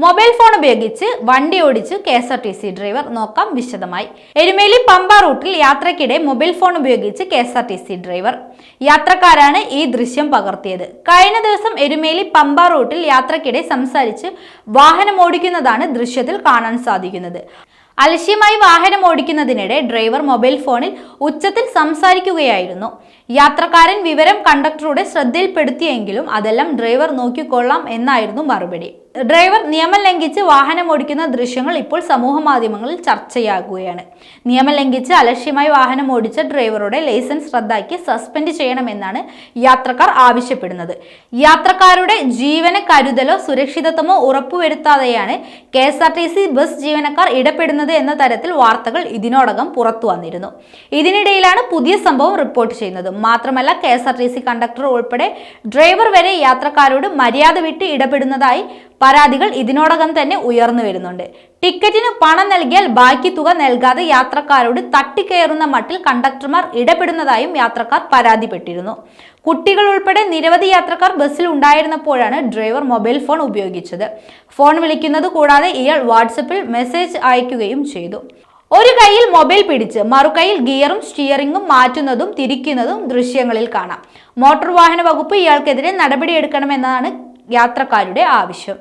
Mobile phone ഉപയോഗിച്ച് വണ്ടി ഓടിച്ചു KSRTC ഡ്രൈവർ. നോക്കാം വിശദമായി. എരുമേലി പമ്പ റൂട്ടിൽ യാത്രക്കിടെ മൊബൈൽ ഫോൺ ഉപയോഗിച്ച് KSRTC ഡ്രൈവർ. യാത്രക്കാരാണ് ഈ ദൃശ്യം പകർത്തിയത്. കഴിഞ്ഞ ദിവസം എരുമേലി പമ്പ റൂട്ടിൽ യാത്രക്കിടെ സംസാരിച്ച് വാഹനം ഓടിക്കുന്നതാണ് ദൃശ്യത്തിൽ കാണാൻ സാധിക്കുന്നത്. അലക്ഷ്യമായി വാഹനം ഓടിക്കുന്നതിനിടെ ഡ്രൈവർ മൊബൈൽ ഫോണിൽ ഉച്ചത്തിൽ സംസാരിക്കുകയായിരുന്നു. യാത്രക്കാരൻ വിവരം കണ്ടക്ടറുടെ ശ്രദ്ധയിൽപ്പെടുത്തിയെങ്കിലും അതെല്ലാം ഡ്രൈവർ നോക്കിക്കൊള്ളാം എന്നായിരുന്നു മറുപടി. ഡ്രൈവർ നിയമം ലംഘിച്ച് വാഹനം ഓടിക്കുന്ന ദൃശ്യങ്ങൾ ഇപ്പോൾ സമൂഹ മാധ്യമങ്ങളിൽ ചർച്ചയാകുകയാണ്. നിയമം ലംഘിച്ച് അലക്ഷ്യമായി വാഹനം ഓടിച്ച ഡ്രൈവറുടെ ലൈസൻസ് റദ്ദാക്കി സസ്പെൻഡ് ചെയ്യണമെന്നാണ് യാത്രക്കാർ ആവശ്യപ്പെടുന്നത്. യാത്രക്കാരുടെ ജീവന കരുതലോ സുരക്ഷിതത്വമോ ഉറപ്പുവരുത്താതെയാണ് KSRTC ബസ് ജീവനക്കാർ ഇടപെടുന്നത് എന്ന തരത്തിൽ വാർത്തകൾ ഇതിനോടകം പുറത്തു വന്നിരുന്നു. ഇതിനിടയിലാണ് പുതിയ സംഭവം റിപ്പോർട്ട് ചെയ്യുന്നത്. മാത്രമല്ല KSRTC കണ്ടക്ടർ ഉൾപ്പെടെ ഡ്രൈവർ വരെ യാത്രക്കാരോട് മര്യാദ വിട്ട് ഇടപെടുന്നതായി പരാതികൾ ഇതിനോടകം തന്നെ ഉയർന്നു വരുന്നുണ്ട്. ടിക്കറ്റിന് പണം നൽകിയാൽ ബാക്കി തുക നൽകാതെ യാത്രക്കാരോട് തട്ടിക്കയറുന്ന മട്ടിൽ കണ്ടക്ടർമാർ ഇടപെടുന്നതായും യാത്രക്കാർ പരാതിപ്പെട്ടിരുന്നു. കുട്ടികൾ ഉൾപ്പെടെ നിരവധി യാത്രക്കാർ ബസ്സിൽ ഉണ്ടായിരുന്നപ്പോഴാണ് ഡ്രൈവർ മൊബൈൽ ഫോൺ ഉപയോഗിച്ചത്. ഫോൺ വിളിക്കുന്നത് കൂടാതെ ഇയാൾ വാട്സപ്പിൽ മെസ്സേജ് അയക്കുകയും ചെയ്തു. ഒരു കൈയിൽ മൊബൈൽ പിടിച്ച് മറുകൈയിൽ ഗിയറും സ്റ്റിയറിംഗും മാറ്റുന്നതും തിരിക്കുന്നതും ദൃശ്യങ്ങളിൽ കാണാം. മോട്ടോർ വാഹന വകുപ്പ് ഇയാൾക്കെതിരെ നടപടിയെടുക്കണമെന്നാണ് യാത്രക്കാരുടെ ആവശ്യം.